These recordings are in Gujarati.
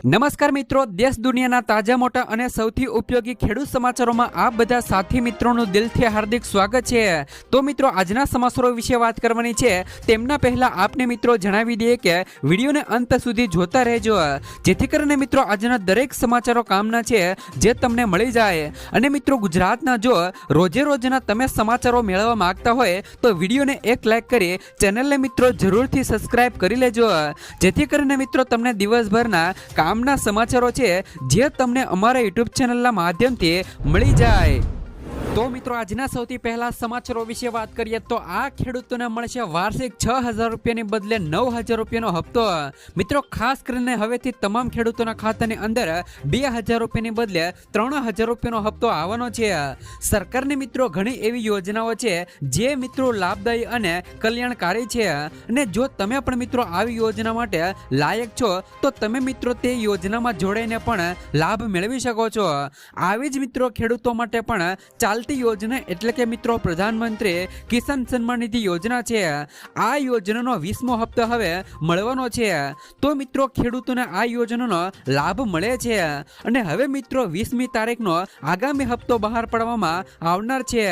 નમસ્કાર મિત્રો, દેશ દુનિયાના તાજા મોટા અને સૌથી ઉપયોગી ખેડૂત સમાચારોમાં આપ બધા સાથી મિત્રોનું દિલથી હાર્દિક સ્વાગત છે। તો મિત્રો, આજના સમાચારો વિશે વાત કરવાની છે। તેમના પહેલા આપને મિત્રો જણાવી દઈએ કે વિડીયોને અંત સુધી જોતા રહેજો, જેથી કરીને મિત્રો આજના દરેક સમાચારો કામના છે જે તમને મળી જાય। અને મિત્રો, ગુજરાતના જો રોજે રોજના તમે સમાચારો મેળવવા માંગતા હોય તો વિડીયોને એક લાઈક કરી ચેનલને મિત્રો જરૂરથી સબસ્ક્રાઇબ કરી લેજો, જેથી કરીને મિત્રો તમને દિવસભરના કામના સમાચારો છે જે તમને અમારા યુટ્યુબ ચેનલના માધ્યમથી મળી જાય। તો મિત્રો, આજના સૌથી પહેલા સમાચારો વિશે વાત કરીએ તો આ ખેડૂતોને મળશે વાર્ષિક 6,000 રૂપિયાની બદલે 9,000 રૂપિયાનો હપ્તો। મિત્રો, ખાસ કરીને હવેથી તમામ ખેડૂતોના ખાતાની અંદર 2,000 રૂપિયાની બદલે 3,000 રૂપિયાનો હપ્તો આવવાનો છે। સરકારની મિત્રો ઘણી એવી યોજનાઓ છે જે મિત્રો લાભદાયી અને કલ્યાણકારી છે, અને જો તમે પણ મિત્રો આવી યોજના માટે લાયક છો તો તમે મિત્રો તે યોજનામાં જોડાઈને પણ લાભ મેળવી શકો છો। આવી જ મિત્રો ખેડૂતો માટે પણ ચાલતી યોજના એટલે કે મિત્રો પ્રધાનમંત્રી કિસાન સન્માન નિધિ યોજના છે। આ યોજનાનો 20મો હપ્તો હવે મળવાનો છે। તો મિત્રો ખેડૂતોને આ યોજનાનો લાભ મળે છે, અને હવે મિત્રો 20મી તારીખનો આગામી હપ્તો બહાર પાડવામાં આવનાર છે।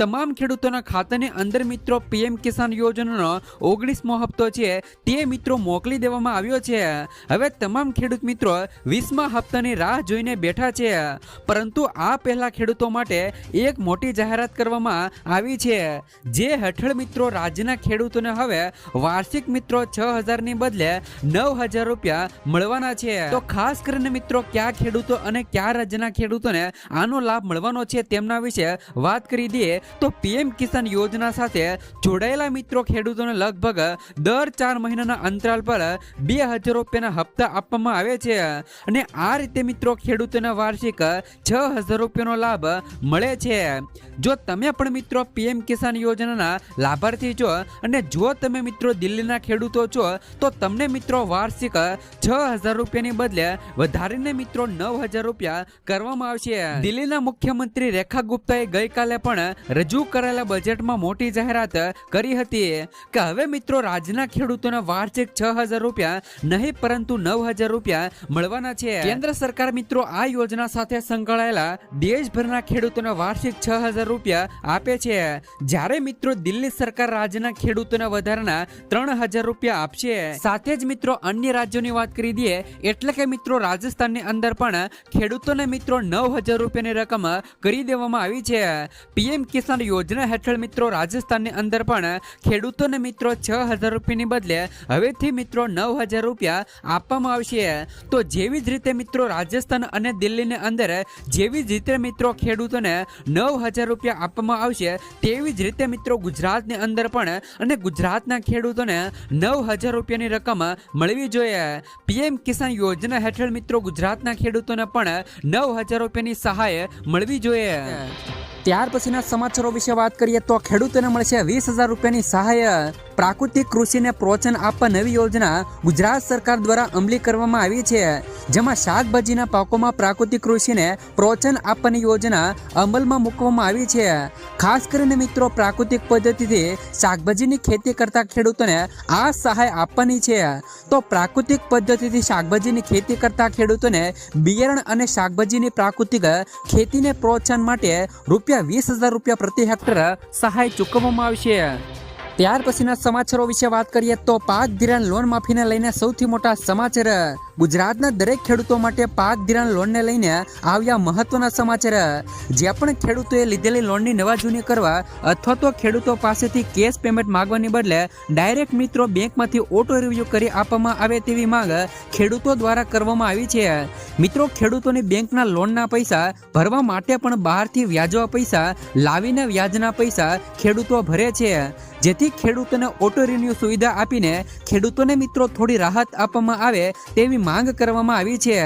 તમામ ખેડૂતોના ખાતાની અંદર મિત્રો પીએમ કિસાન યોજનાનો 19મો હપ્તો છે તે મિત્રો મોકલી દેવામાં આવ્યો છે। હવે તમામ ખેડૂત મિત્રો 20મા હપ્તાની રાહ જોઈને બેઠા છે, પરંતુ આ પહેલા ખેડૂતો માટે એક મોટી જાહેરાત કરવામાં આવી છે, જે હેઠળ મિત્રો રાજ્યના ખેડૂતોને હવે વાર્ષિક મિત્રો 6,000 ની બદલે 9,000 રૂપિયા મળવાના છે। તો ખાસ કરીને મિત્રો કયા ખેડૂતો અને કયા રાજ્યના ખેડૂતોને આનો લાભ મળવાનો છે તેમના વિશે વાત કરી દઈએ તો પીએમ કિસાન યોજના સાથે જોડાયેલા મિત્રો ખેડૂતોને લગભગ દર 4 મહિનાના અંતરાલ પર 2,000 રૂપિયાના હપ્તા આપવામાં આવે છે, અને આ રીતે મિત્રો ખેડૂતોને વાર્ષિક 6,000 રૂપિયાનો લાભ મળે છે। જો તમે પણ મિત્રો પીએમ કિસાન યોજનાના લાભાર્થી છો અને જો તમે મિત્રો દિલ્હીના ખેડૂતો છો તો તમને મિત્રો વાર્ષિક 6,000 રૂપિયાની બદલે વધારીને મિત્રો 9,000 રૂપિયા કરવામાં આવશે। દિલ્હીના મુખ્યમંત્રી રેખા ગુપ્તાએ ગઈકાલે પણ રજૂ કરેલા બજેટમાં મોટી જાહેરાત કરી હતી કે હવે મિત્રો રાજ્યના ખેડૂતોને વાર્ષિક 6,000 રૂપિયા નહીં પરંતુ 9,000 રૂપિયા મળવાના છે। કેન્દ્ર સરકાર મિત્રો આ યોજના સાથે સંકળાયેલા દેશભરના ખેડૂતોને વાર્ષિક 6,000 રૂપિયા આપે છે, જ્યારે મિત્રો દિલ્હી સરકાર રાજ્યના ખેડૂતોને વધારાના 3,000 રૂપિયા આપશે। સાથે જ મિત્રો અન્ય રાજ્યોની વાત કરી દઈએ એટલે કે મિત્રો રાજસ્થાનની અંદર પણ ખેડૂતોને મિત્રો 9,000 રૂપિયાની રકમ કરી દેવામાં આવી છે। પીએમ કિસાન યોજના હેઠળ મિત્રો રાજસ્થાનની અંદર પણ ખેડૂતોને મિત્રો 6,000 રૂપિયાની બદલે હવેથી મિત્રો 9,000 રૂપિયા આપવામાં આવશે। તો જેવી જ રીતે મિત્રો રાજસ્થાન અને દિલ્હીની અંદર જેવી જ રીતે મિત્રો ખેડૂતોને 9,000 રૂપિયા આપવામાં આવશે તેવી જ રીતે મિત્રો ગુજરાતની અંદર પણ અને ગુજરાતના ખેડૂતોને 9,000 રૂપિયાની રકમ મળવી જોઈએ। પીએમ કિસાન યોજના હેઠળ મિત્રો ગુજરાતના ખેડૂતોને પણ 9,000 રૂપિયાની સહાય મળવી જોઈએ। ત્યાર પછીના સમાચારો વિશે વાત કરીએ તો ખેડૂતોને મળશે 20,000 રૂપિયાની સહાય। પ્રાકૃતિક કૃષિને પ્રોત્સાહન આપવા નવી યોજના ગુજરાત સરકાર દ્વારા અમલી કરવામાં આવી છે, જેમાં શાકભાજીના પાકોમાં પ્રાકૃતિક કૃષિને પ્રોત્સાહન આપવાની યોજના અમલમાં મૂકવામાં આવી છે। ખાસ કરીને મિત્રો પ્રાકૃતિક પદ્ધતિથી શાકભાજીની ખેતી કરતા ખેડૂતોને આ સહાય આપવાની છે। તો પ્રાકૃતિક પદ્ધતિથી શાકભાજીની ખેતી કરતા ખેડૂતોને બિયારણ અને શાકભાજીની પ્રાકૃતિક ખેતીને પ્રોત્સાહન માટે ₹20,000 રૂપિયા પ્રતિ હેક્ટર સહાય ચૂકવવામાં આવશે। ત્યાર પછીના સમાચારો વિશે વાત કરીએ તો પાક ધિરાણ લોન માફીને લઈને સૌથી મોટા સમાચાર। ગુજરાતના દરેક ખેડૂતો માટે પાક ધિરાણ લોનને લઈને આવ્યા મહત્વના સમાચાર। જે પણ ખેડૂતોએ લીધેલી લોનની નવાજૂની કરવા અથવા તો ખેડૂતો પાસેથી કેશ પેમેન્ટ માંગવાની બદલે ડાયરેક્ટ મિત્રો બેંકમાંથી ઓટો રિવ્યુ કરી આપવામાં આવે તેવી માંગ ખેડૂતો દ્વારા કરવામાં આવી છે। મિત્રો ખેડૂતોની બેંકના લોનના પૈસા ભરવા માટે પણ બહારથી વ્યાજવા પૈસા લાવીને વ્યાજના પૈસા ખેડૂતો ભરે છે, જેથી ખેડૂતોને ઓટો રિન્યુ સુવિધા આપીને ખેડૂતોને મિત્રો થોડી રાહત આપવામાં આવે તેવી માંગ કરવામાં આવી છે।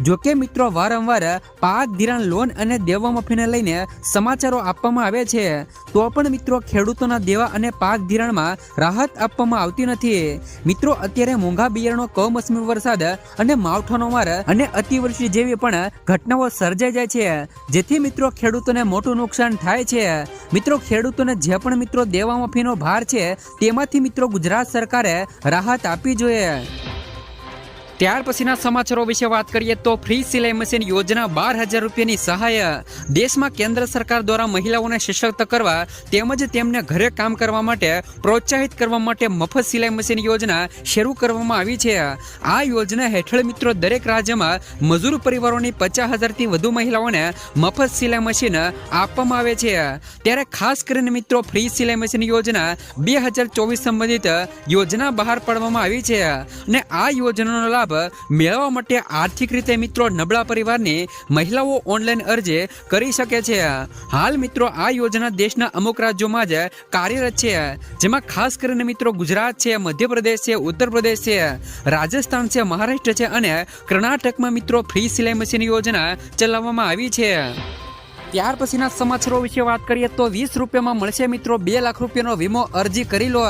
જોકે મિત્રો વારંવાર પાક ધિરાણ લોન અને દેવા માફીને લઈને સમાચારો આપવામાં આવે છે, તો પણ મિત્રો ખેડૂતોના દેવા અને પાક ધિરાણમાં રાહત આપવામાં આવતી નથી। મિત્રો અત્યારે મોંઘા બિયારણો, કમોસમી વરસાદ અને માવઠાનો માર અને અતિવૃષ્ટિ જેવી પણ ઘટનાઓ સર્જાઈ જાય છે, જેથી મિત્રો ખેડૂતોને મોટું નુકસાન થાય છે। મિત્રો ખેડૂતોને જે પણ મિત્રો દેવા માફીનો ભાર છે તેમાંથી મિત્રો ગુજરાત સરકારે રાહત આપવી જોઈએ। ત્યાર પછીના સમાચારો વિશે વાત કરીએ તો ફ્રી સિલાઈ મશીન યોજના 12,000 રૂપિયાની સહાય. દેશમાં કેન્દ્ર સરકાર દ્વારા મહિલાઓને સશક્ત કરવા તેમજ તેમને ઘરે કામ કરવા માટે પ્રોત્સાહિત કરવા માટે મફત સિલાઈ મશીન યોજના શરૂ કરવામાં આવી છે. આ યોજના હેઠળ મિત્રો દરેક રાજ્યમાં મજૂર પરિવારોની 50,000થી વધુ મહિલાઓને મફત સિલાઈ મશીન આપવામાં આવે છે. ત્યારે ખાસ કરીને મિત્રો ફ્રી સિલાઈ મશીન યોજના 2024 સંબંધિત યોજના બહાર પાડવામાં આવી છે અને આ યોજનાનો લાભ મેળવવા માટે આર્થિક રીતે મિત્રો નબળા પરિવારની મહિલાઓ ઓનલાઈન અરજી કરી શકે છે. હાલ મિત્રો આ યોજના દેશના અમુક રાજ્યોમાં જ કાર્યરત છે, જેમાં ખાસ કરીને મિત્રો ગુજરાત છે, મધ્યપ્રદેશ છે, ઉત્તર પ્રદેશ છે, રાજસ્થાન છે, મહારાષ્ટ્ર છે અને કર્ણાટકમાં મિત્રો ફ્રી સિલાઈ મશીન યોજના ચલાવવામાં આવી છે. ત્યાર પછીના સમાચારો વિશે વાત કરીએ તો 20 રૂપિયામાં મળશે મિત્રો 2 લાખ રૂપિયાનો વીમો. અરજી કરી લો.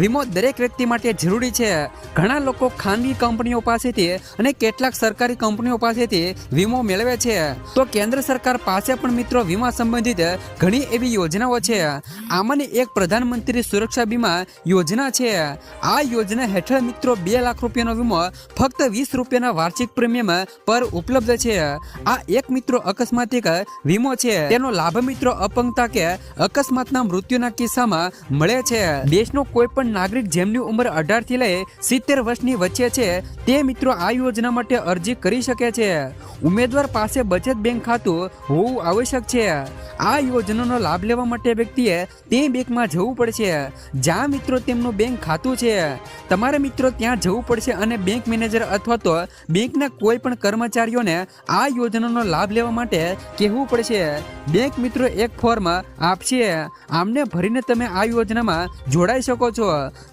વીમો દરેક વ્યક્તિ માટે જરૂરી છે. ઘણા લોકો ખાનગી કંપનીઓ પાસેથી અને કેટલાક સરકારી કંપનીઓ પાસેથી વીમો મેળવે છે, તો કેન્દ્ર સરકાર પાસે પણ મિત્રો વીમા સંબંધિત ઘણી એવી યોજનાઓ છે. આમાંની એક પ્રધાનમંત્રી સુરક્ષા વીમા યોજના છે. આ યોજના હેઠળ મિત્રો 2 લાખ રૂપિયાનો વીમો ફક્ત 20 રૂપિયાના વાર્ષિક પ્રીમિયમ પર ઉપલબ્ધ છે. આ એક મિત્રો અકસ્માતિક વીમો છે. તેનો લાભ મિત્રો અપંગતા કે અકસ્માતના મૃત્યુના કિસ્સામાં મળે છે. દેશનો કોઈ પણ નાગરિક જેમની ઉંમર 18 થી લઈ 70 વર્ષની વચ્ચે છે તે મિત્રો આ યોજના માટે અરજી કરી શકે છે. ઉમેદવાર પાસે બચત બેંક ખાતું હોવું આવશ્યક છે. આ યોજનાનો લાભ લેવા માટે વ્યક્તિએ તે બેંકમાં જવું પડશે જ્યાં મિત્રો તેમનું બેંક ખાતું છે. તમારે મિત્રો ત્યાં જવું પડશે અને બેંક મેનેજર અથવા તો બેંકના કોઈ પણ કર્મચારીઓને આ યોજનાનો લાભ લેવા માટે કહેવું પડશે. બેંક મિત્રો એક ફોર્મ આપશે, આમને ભરીને તમે આ યોજનામાં જોડાઈ શકો છો.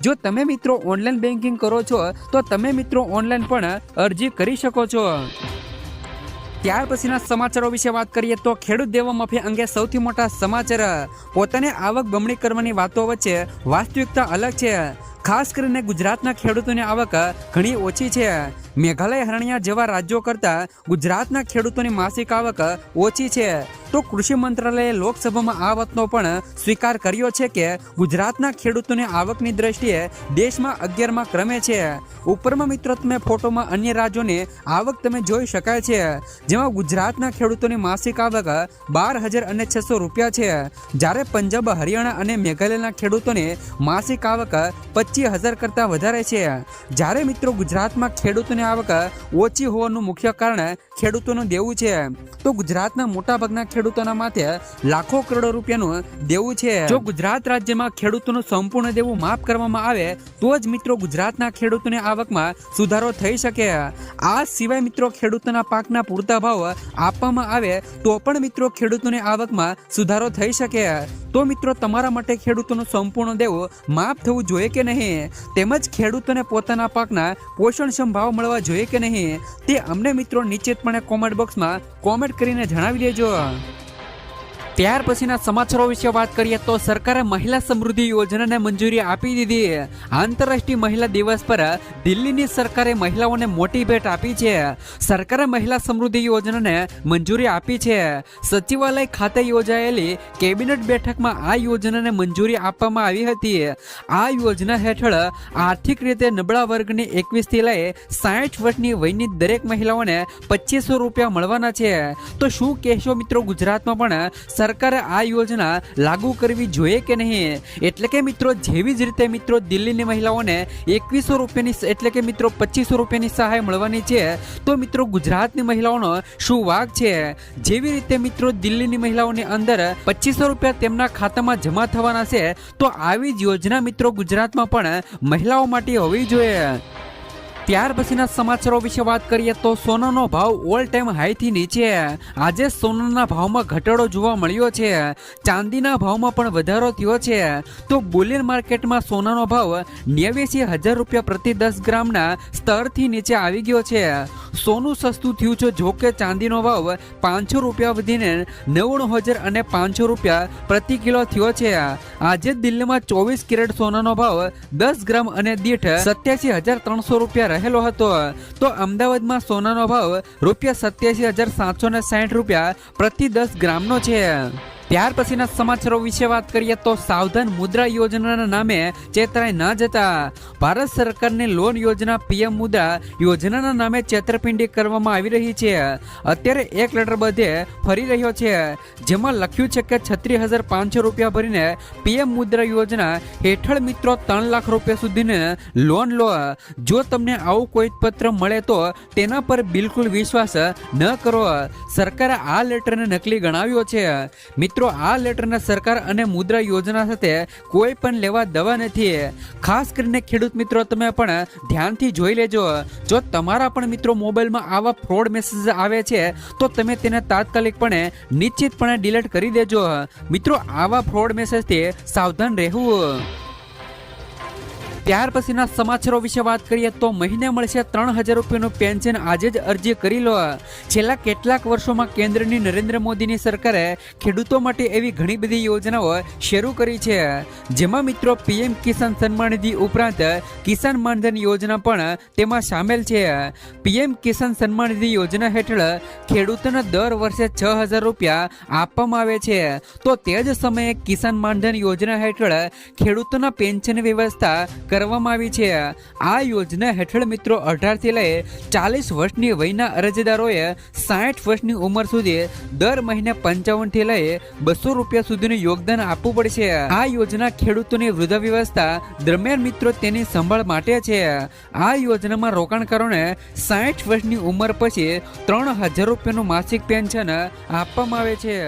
જો તમે મિત્રો ઓનલાઈન બેન્કિંગ કરો છો તો તમે મિત્રો ઓનલાઈન પણ અરજી કરી શકો છો. ત્યાર પછીના સમાચારો વિશે વાત કરીએ તો ખેડૂત દેવા માફી અંગે સૌથી મોટા સમાચાર. પોતાની આવક બમણી કરવાની વાતો વચ્ચે વાસ્તવિકતા અલગ છે. ખાસ કરીને ગુજરાતના ખેડૂતોની આવક ઘણી ઓછી છે. મેઘાલય, હરિયાણા જેવા રાજ્યો કરતાં ગુજરાતના ખેડૂતોની માસિક આવક ઓછી છે. તો કૃષિ મંત્રાલયે લોકસભામાં આ વાતનો પણ સ્વીકાર કર્યો છે કે ગુજરાતના ખેડૂતોની આવકની દ્રષ્ટિએ દેશમાં 11મા ક્રમે છે. ઉપરમાં મિત્રો તમે ફોટોમાં અન્ય રાજ્યોની આવક તમે જોઈ શકાય છે, જેમાં ગુજરાતના ખેડૂતોની માસિક આવક 12,600 રૂપિયા છે, જ્યારે પંજાબ, હરિયાણા અને મેઘાલયના ખેડૂતોની માસિક આવક 25,000 કરતાં વધારે છે. જ્યારે મિત્રો ગુજરાતમાં ખેડૂતોની આવક ઓછી હોવાનું મુખ્ય કારણ ખેડૂતોનું દેવું છે. તો ગુજરાતના મોટાભાગના ખેડૂતોના માથે લાખો કરોડો રૂપિયાનું દેવું છે. જો ગુજરાત રાજ્યમાં ખેડૂતોનું સંપૂર્ણ દેવું માફ કરવામાં આવે તો જ મિત્રો ગુજરાતના ખેડૂતોની આવકમાં સુધારો થઈ શકે. આ સિવાય મિત્રો ખેડૂતોના પાકના પૂરતા ભાવ આપવામાં આવે તો પણ મિત્રો ખેડૂતોની આવકમાં સુધારો થઈ શકે. તો મિત્રો તમારા માટે ખેડૂતોનું સંપૂર્ણ દેવું માફ થવું જોઈએ કે નહીં, તેમજ ખેડૂતોને પોતાના પાકના પોષણક્ષમ ભાવ મળવા જોઈએ કે નહીં, તે અમને મિત્રો નિશ્ચિતપણે કોમેન્ટ બોક્સમાં કોમેન્ટ કરીને જણાવી દેજો. ત્યાર પછીના સમાચારો વિશે વાત કરીએ તો સરકારે મહિલા સમૃદ્ધિ યોજનાને મંજૂરી આપી દીધી. આંતરરાષ્ટ્રીય મહિલા દિવસ પર દિલ્હીની સરકારે મહિલાઓને મોટી ભેટ આપી છે. સરકારે મહિલા સમૃદ્ધિ યોજનાને મંજૂરી આપી છે. સચિવાલય ખાતે યોજાયેલી કેબિનેટ બેઠકમાં આ યોજનાને મંજૂરી આપવામાં આવી હતી. આ યોજના હેઠળ આર્થિક રીતે નબળા વર્ગની 21 થી લઈ 60 વર્ષની વયની દરેક મહિલાઓને 2500 રૂપિયા મળવાના છે. તો શું કહેશો મિત્રો, ગુજરાતમાં પણ સરકારે આ યોજના લાગુ કરવી જોઈએ કે નહીં? એટલે કે મિત્રો જેવી જ રીતે મિત્રો દિલ્હીની મહિલાઓને 2100 રૂપિયાની એટલે કે મિત્રો 2500 રૂપિયાની સહાય મળવાની છે, તો મિત્રો ગુજરાતની મહિલાઓનો શું વાગ છે? જેવી રીતે મિત્રો દિલ્હીની મહિલાઓની અંદર 2500 રૂપિયા તેમના ખાતામાં જમા થવાના છે, તો આવી જ યોજના મિત્રો ગુજરાતમાં પણ મહિલાઓ માટે હોવી જોઈએ. ત્યાર પછીના સમાચારો વિશે વાત કરીએ તો સોનાનો ભાવ ઓલ ટાઈમ હાઈથી નીચે. આજે સોનાના ભાવમાં ઘટાડો જોવા મળ્યો છે. ચાંદીના ભાવમાં પણ વધારો થયો છે. તો બુલિયન માર્કેટમાં સોનાનો ભાવ 89,000 રૂપિયા પ્રતિ 10 ગ્રામના સ્તરથી નીચે આવી ગયો છે. સોનું સસ્તું થયું છે, જોકે ચાંદીનો ભાવ 500 રૂપિયા વધીને 99,500 રૂપિયા પ્રતિ કિલો થયો છે. આજે દિલ્હીમાં 24 કેરેટ સોનાનો ભાવ 10 ગ્રામ અને દીઠ 87,300 રૂપિયા રહેલો હતો. તો અમદાવાદમાં સોનાનો ભાવ રૂપિયા 87,760 રૂપિયા પ્રતિ 10 ગ્રામનો છે. ત્યાર પછીના સમાચારો વિશે વાત કરીએ તો સાવધાન મુદ્રા યોજનાના નામે ચેતરાઈ ન જતા. ભારત સરકારની લોન યોજના પીએમ મુદ્રા યોજનાના નામે છેતરપિંડી કરવામાં આવી રહી છે. અત્યારે એક લેટર બધે ફરી રહ્યો છે, જેમાં લખ્યું છે કે 36,500 રૂપિયા ભરીને પીએમ મુદ્રા યોજના હેઠળ મિત્રો 3 લાખ રૂપિયા સુધીની લોન લો. જો તમને આવું કોઈ પત્ર મળે તો તેના પર બિલકુલ વિશ્વાસ ન કરો. સરકારે આ લેટરને નકલી ગણાવ્યો છે. મિત્રો આ લેટરના સરકાર અને મુદ્રા યોજના સાથે કોઈ પણ લેવા દેવા નથી. ખાસ કરીને ખેડૂત મિત્રો તમે પણ ધ્યાનથી જોઈ લેજો. જો તમારા પણ મિત્રો મોબાઈલમાં આવા ફ્રોડ મેસેજ આવે છે તો તમે તેને તાત્કાલિકપણે નિશ્ચિતપણે ડિલીટ કરી દેજો. મિત્રો આવા ફ્રોડ મેસેજથી સાવધાન રહેવું. ત્યાર પછીના સમાચારો વિશે વાત કરીએ તો મહિને મળશે 3,000 રૂપિયાનું પેન્શન. આજે જ અરજી કરી લો. છેલ્લા કેટલાક વર્ષોમાં કેન્દ્રની નરેન્દ્ર મોદીની સરકારે ખેડૂતો માટે એવી ઘણી બધી યોજનાઓ શરૂ કરી છે, જેમાં મિત્રો પીએમ કિસાન સન્માન નિધિ ઉપરાંત કિસાન માનધન યોજના પણ તેમાં સામેલ છે. પીએમ કિસાન સન્માન નિધિ યોજના હેઠળ ખેડૂતોને દર વર્ષે 6,000 રૂપિયા આપવામાં આવે છે. તો તે જ સમયે કિસાન માનધન યોજના હેઠળ ખેડૂતોના પેન્શન વ્યવસ્થા કરવામાં આવી છે. આ યોજના હેઠળ મિત્રો 18 થી લઈ 40 વર્ષની વયના અરજદારોએ 60 વર્ષની ઉંમર સુધી દર મહિને 55 થી લઈ 200 રૂપિયા સુધીનું યોગદાન આપવું પડશે. આ યોજના ખેડૂતોની વૃદ્ધાવસ્થા દરમિયાન મિત્રો તેની સંભાળ માટે છે. આ યોજનામાં રોકાણકારોને 60 વર્ષની ઉંમર પછી 3,000 રૂપિયાનું માસિક પેન્શન આપવામાં આવે છે.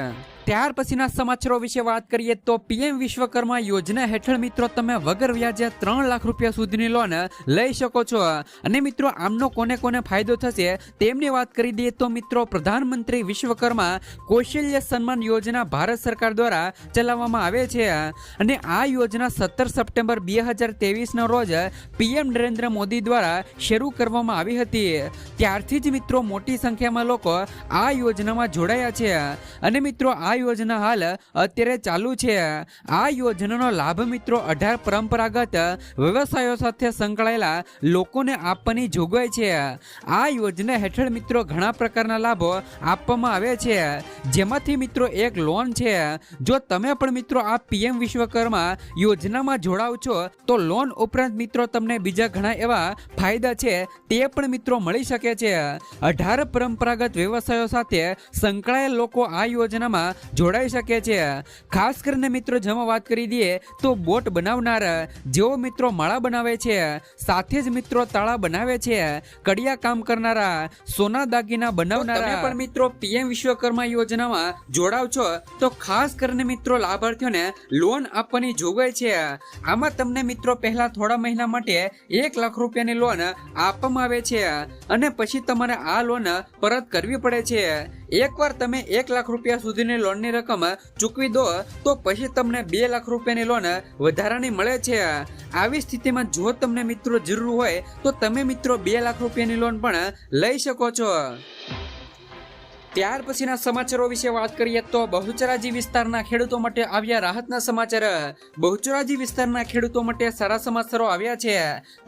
ત્યાર પછીના સમાચારો વિશે વાત કરીએ તો પીએમ વિશ્વકર્મા યોજના હેઠળ મિત્રો તમે વગર વ્યાજે 3 લાખ રૂપિયા સુધીની લોન લઈ શકો છો. અને મિત્રો આમનો કોને કોને ફાયદો થશે તેમની વાત કરી દઈએ તો મિત્રો પ્રધાનમંત્રી વિશ્વકર્મા કૌશલ્ય સન્માન યોજના ભારત સરકાર દ્વારા ચલાવવામાં આવે છે. અને આ યોજના 17 સપ્ટેમ્બર 2023ના રોજ પીએમ નરેન્દ્ર મોદી દ્વારા શરૂ કરવામાં આવી હતી. ત્યારથી જ મિત્રો મોટી સંખ્યામાં લોકો આ યોજનામાં જોડાયા છે. અને મિત્રો આ યોજના હાલ અત્યારે ચાલુ છે. આ યોજનાનો લાભ મિત્રો 18 પરંપરાગત વ્યવસાયો સાથે સંકળાયેલા લોકોને આપવાની જોગવાઈ છે. આ યોજના હેઠળ મિત્રો ઘણા પ્રકારના લાભો આપવામાં આવે છે, જેમાંથી મિત્રો એક લોન છે. જો તમે પણ મિત્રો આ પીએમ વિશ્વકર્મા યોજનામાં જોડાવ છો તો લોન ઉપરાંત મિત્રો તમને બીજા ઘણા એવા ફાયદા છે તે પણ મિત્રો મળી શકે છે. 18 પરંપરાગત વ્યવસાયો સાથે સંકળાયેલા લોકો આ યોજનામાં જોડાઈ શકે છે. ખાસ કરીને મિત્રો જેમાં વાત કરી દઈએ તો બોટ બનાવનાર, જેઓ મિત્રો માળા બનાવે છે, સાથે જ મિત્રો તાળા બનાવે છે, કડિયા કામ કરનારા, સોના દાગીના બનાવનારા પણ મિત્રો પીએમ વિશ્વકર્મા યોજનામાં જોડાવ છો તો ખાસ કરીને મિત્રો લાભાર્થીઓને લોન આપવાની જોગવાઈ છે. આમાં તમને મિત્રો પહેલા થોડા મહિના માટે 1 લાખ રૂપિયાની લોન આપવામાં આવે છે અને પછી તમારે આ લોન પરત કરવી પડે છે. એકવાર તમે 1 લાખ રૂપિયા સુધીની લોનની રકમ ચૂકવી દો તો પછી તમને 2 લાખ રૂપિયાની લોન વધારાની મળે છે. આવી સ્થિતિમાં જો તમને મિત્રો જરૂર હોય તો તમે મિત્રો 2 લાખ રૂપિયાની લોન પણ લઈ શકો છો. ત્યાર પછીના સમાચારો વિશે વાત કરીએ તો બહુચરાજી વિસ્તારના ખેડૂતો માટે આવ્યા રાહતના સમાચાર. બહુચરાજી વિસ્તારના ખેડૂતો માટે સારા સમાચારો આવ્યા છે.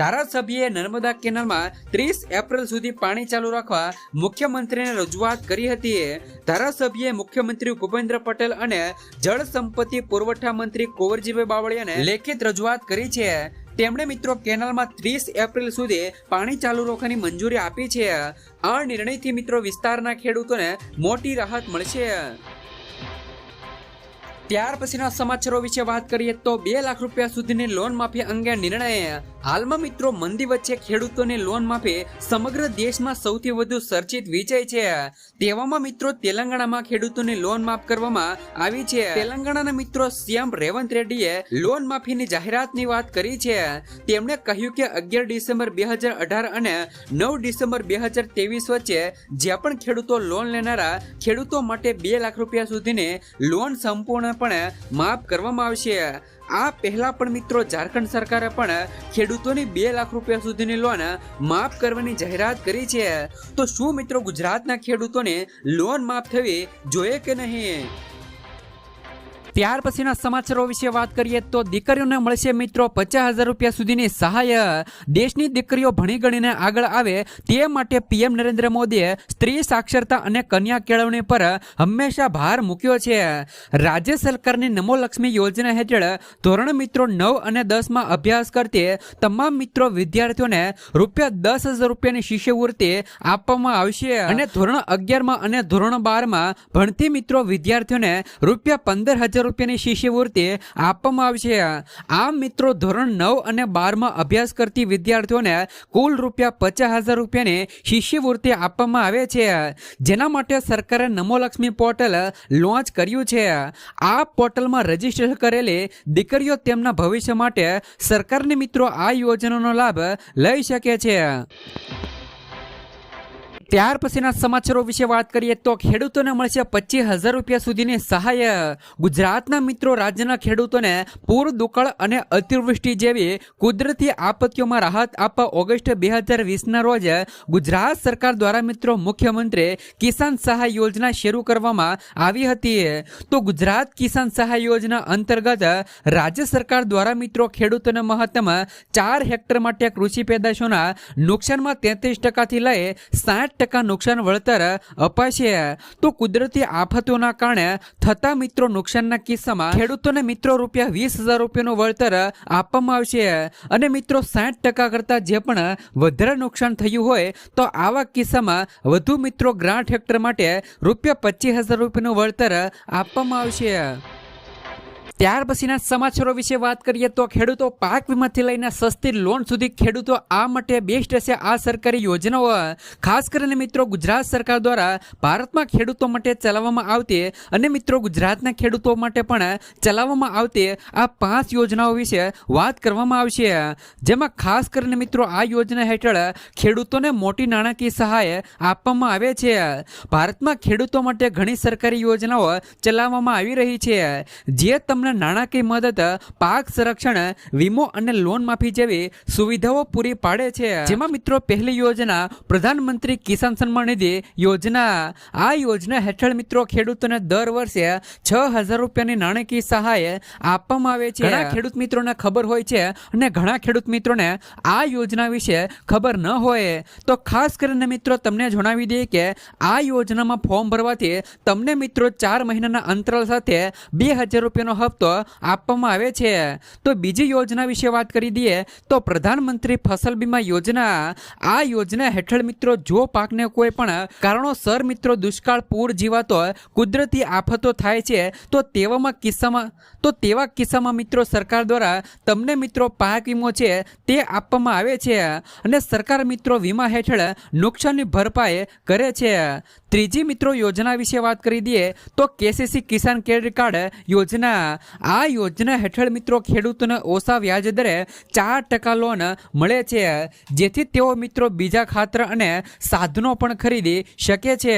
ધારાસભ્યએ નર્મદા કેનાલમાં 30 એપ્રિલ સુધી પાણી ચાલુ રાખવા મુખ્યમંત્રીને રજૂઆત કરી હતી. ધારાસભ્યએ મુખ્યમંત્રી ભૂપેન્દ્ર પટેલ અને જળ સંપત્તિ પુરવઠા મંત્રી કુંવરજીભાઈ બાવળિયાને લેખિત રજૂઆત કરી છે. તેમણે મિત્રો કેનાલમાં 30 એપ્રિલ સુધી પાણી ચાલુ રાખવાની મંજૂરી આપી છે. આ નિર્ણયથી મિત્રો વિસ્તારના ખેડૂતોને મોટી રાહત મળશે. ત્યાર પછીના સમાચારો વિશે વાત કરીએ તો 2 લાખ રૂપિયા સુધીની લોન માફી અંગે નિર્ણય. હાલમાં મિત્રો મંદી વચ્ચે ખેડૂતોની લોન માફી સમગ્ર દેશમાં સૌથી વધુ ચર્ચિત વિષય છે. તેવામાં મિત્રો તેલંગાણામાં ખેડૂતોની લોન માફ કરવામાં આવી છે. તેલંગાણાના મિત્રો સીએમ રેવંત રેડ્ડીએ લોન માફીની જાહેરાતની વાત કરી છે. તેમણે કહ્યું કે 11 ડિસેમ્બર 2018 અને 9 ડિસેમ્બર 2023 વચ્ચે જે પણ ખેડૂતો લોન લેનારા ખેડૂતો માટે 2 લાખ રૂપિયા સુધીની લોન સંપૂર્ણપણે માફ કરવામાં આવશે. આ પહેલા પણ મિત્રો ઝારખંડ સરકારે પણ ખેડૂતોની 2 લાખ રૂપિયા સુધીની લોન માફ કરવાની જાહેરાત કરી છે. તો શું મિત્રો ગુજરાતના ખેડૂતોને લોન માફ થવી જોઈએ કે નહીં? ત્યાર પછીના સમાચારો વિશે વાત કરીએ તો દીકરીઓને મળશે મિત્રો 50,000 રૂપિયા સુધીની સહાય। દેશની દીકરીઓ ભણી ગણીને આગળ આવે તે માટે પીએમ નરેન્દ્ર મોદીએ સ્ત્રી સાક્ષરતા અને કન્યા કેળવણી પર હંમેશા ભાર મૂક્યો છે। રાજ્ય સરકારની નમો લક્ષ્મી યોજના હેઠળ ધોરણ મિત્રો 9 અને 10 માં અભ્યાસ કરતી તમામ મિત્રો વિદ્યાર્થીઓને ₹10,000 રૂપિયાની શિષ્યવૃત્તિ આપવામાં આવશે અને ધોરણ 11 માં અને ધોરણ 12 માં ભણતી મિત્રો વિદ્યાર્થીઓને ₹15,000 રૂપિયાની શિષ્યવૃત્તિ આપવામાં આવશે। આમ મિત્રો ધોરણ 9 અને 12 માં અભ્યાસ કરતી વિદ્યાર્થીઓને કુલ ₹50,000 રૂપિયાની શિષ્યવૃત્તિ આપવામાં આવે છે, જેના માટે સરકારે નમો લક્ષ્મી પોર્ટલ લોન્ચ કર્યું છે। આ પોર્ટલમાં રજીસ્ટર કરેલી દીકરીઓ તેમના ભવિષ્ય માટે સરકારની મિત્રો આ યોજનાનો લાભ લઈ શકે છે। ત્યાર પછીના સમાચારો વિશે વાત કરીએ તો ખેડૂતોને મળશે 25,000 રૂપિયા સુધીની સહાય। ગુજરાતના મિત્રો રાજ્યના ખેડૂતોને પૂર, દુકાળ અને અતિવૃષ્ટિ જેવી કુદરતી આપત્તિઓમાં રાહત આપવા ઓગસ્ટ 2020ના રોજ ગુજરાત સરકાર દ્વારા મિત્રો મુખ્યમંત્રી કિસાન સહાય યોજના શરૂ કરવામાં આવી હતી। તો ગુજરાત કિસાન સહાય યોજના અંતર્ગત રાજ્ય સરકાર દ્વારા મિત્રો ખેડૂતોને મહત્તમ 4 હેક્ટર માટે કૃષિ પેદાશોના નુકસાનમાં 33% લઈ 60% નુકસાન વળતર અપાશે। તો કુદરતી આફતોના કારણે થતા મિત્રો નુકસાનના કિસ્સામાં ખેડૂતોને મિત્રો ₹20,000 રૂપિયાનું વળતર આપવામાં આવશે અને મિત્રો 60% કરતા જે પણ વધારે નુકસાન થયું હોય તો આવા કિસ્સામાં વધુ મિત્રો ગ્રાન્ટ હેક્ટર માટે ₹25,000 રૂપિયાનું વળતર આપવામાં આવશે। ત્યાર પછીના સમાચારો વિશે વાત કરીએ તો ખેડૂતો પાક વીમાથી લઈને સસ્તી લોન સુધી ખેડૂતો આ માટે બેસ્ટ છે આ સરકારી યોજનાઓ। ખાસ કરીને મિત્રો ગુજરાત સરકાર દ્વારા ભારતમાં ખેડૂતો માટે ચલાવવામાં આવતી અને મિત્રો ગુજરાતના ખેડૂતો માટે પણ ચલાવવામાં આવતી આ 5 યોજનાઓ વિશે વાત કરવામાં આવશે, જેમાં ખાસ કરીને મિત્રો આ યોજના હેઠળ ખેડૂતોને મોટી નાણાકીય સહાય આપવામાં આવે છે। ભારતમાં ખેડૂતો માટે ઘણી સરકારી યોજનાઓ ચલાવવામાં આવી રહી છે, જે તમને નાણાકીય મદદ, પાક સંરક્ષણ, વીમો અને લોન માફી જેવી સુવિધાઓ પૂરી પાડે છે। જેમાં મિત્રો પહેલી યોજના પ્રધાનમંત્રી કિસાન સન્માન નિધિ યોજના। આ યોજના હેઠળ મિત્રો ખેડૂતોને દર વર્ષે 6,000 રૂપિયાની નાણાકીય સહાય આપવામાં આવે છે। ઘણા ખેડૂત મિત્રોને ખબર હોય છે અને ઘણા ખેડૂત મિત્રોને આ યોજના વિશે ખબર ન હોય, તો ખાસ કરીને મિત્રો તમને જણાવી દઈએ કે આ યોજનામાં ફોર્મ ભરવાથી તમને મિત્રો 4 મહિનાના અંતરાલ સાથે ₹2,000 રૂપિયાનો હપ્તો આપવામાં આવે છે। તો બીજી યોજના વિશે વાત કરી દઈએ તો પ્રધાનમંત્રી ફસલ બીમા યોજના। આ યોજના હેઠળ મિત્રો જો પાકને કોઈ પણ કારણોસર મિત્રો દુષ્કાળ, પૂર જીવાતો કુદરતી આફતો થાય છે તો તેવા કિસ્સામાં મિત્રો સરકાર દ્વારા તમને મિત્રો પાક વીમો છે તે આપવામાં આવે છે અને સરકાર મિત્રો વીમા હેઠળ નુકસાનની ભરપાઈ કરે છે। ત્રીજી મિત્રો યોજના વિશે વાત કરી દઈએ તો કેસીસી કિસાન ક્રેડિટ કાર્ડ યોજના। આ યોજના હેઠળ મિત્રો ખેડૂતોને ઓછા વ્યાજ દરે 4% લોન મળે છે, જેથી તેઓ મિત્રો બીજા ખાતર અને સાધનો પણ ખરીદી શકે છે।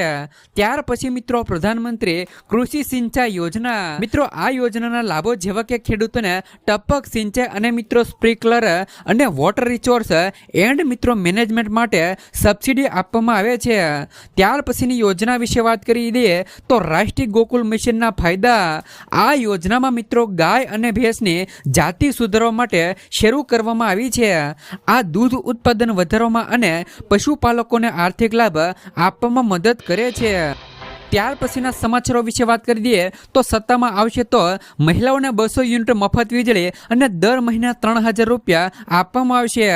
ત્યાર પછી મિત્રો પ્રધાનમંત્રી કૃષિ સિંચાઈ યોજના। મિત્રો આ યોજનાના લાભો જેવા કે ખેડૂતોને ટપક સિંચાઈ અને મિત્રો સ્પ્રિંકલર અને વોટર રિસોર્સ એન્ડ મિત્રો મેનેજમેન્ટ માટે સબસિડી આપવામાં આવે છે। ત્યાર પછીની યોજના વિશે વાત કરી દઈએ તો રાષ્ટ્રીય ગોકુલ મિશનના ફાયદા। આ યોજનામાં મિત્રો ગાય અને ભેંસની જાતિ સુધારવા માટે શરૂ કરવામાં આવી છે। આ દૂધ ઉત્પાદન વધારવામાં અને પશુપાલકોને આર્થિક લાભ આપવામાં મદદ કરે છે। ત્યાર પછીના સમાચારો વિશે વાત કરી દઈએ તો સત્તામાં આવશે તો મહિલાઓને 200 યુનિટ મફત વીજળી અને દર મહિને 3,000 રૂપિયા આપવામાં આવશે।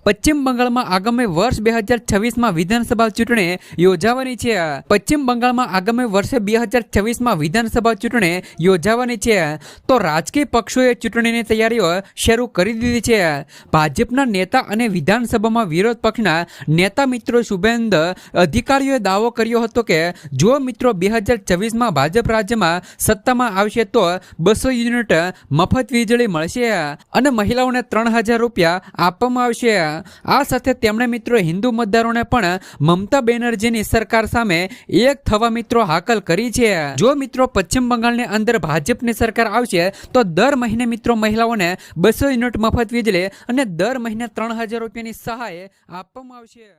પશ્ચિમ બંગાળમાં આગામી વર્ષ 2026માં વિધાનસભા ચૂંટણી યોજાવાની છે। પશ્ચિમ બંગાળમાં આગામી વર્ષે 2026માં વિધાનસભા ચૂંટણી યોજાવાની છે, તો રાજકીય પક્ષોએ ચૂંટણીની તૈયારીઓ શરૂ કરી દીધી છે। ભાજપના નેતા અને વિધાનસભામાં વિરોધ પક્ષના નેતા મિત્રો શુભેન્દુ અધિકારીઓએ દાવો કર્યો હતો કે જો મિત્રો 2024માં ભાજપ રાજ્યમાં સત્તામાં આવશે તો 200 યુનિટ મફત વીજળી મળશે અને મહિલાઓને 3,000 રૂપિયા આપવામાં આવશે। આ સાથે તેમણે મિત્રો હિન્દુ મતદારોને પણ મમતા બેનર્જીની સરકાર સામે એક થવા મિત્રો હાકલ કરી છે। જો મિત્રો પશ્ચિમ બંગાળની અંદર ભાજપની સરકાર આવશે તો દર મહિને મિત્રો મહિલાઓને 200 યુનિટ મફત વીજળી અને દર મહિને 3,000 રૂપિયાની સહાય આપવામાં આવશે।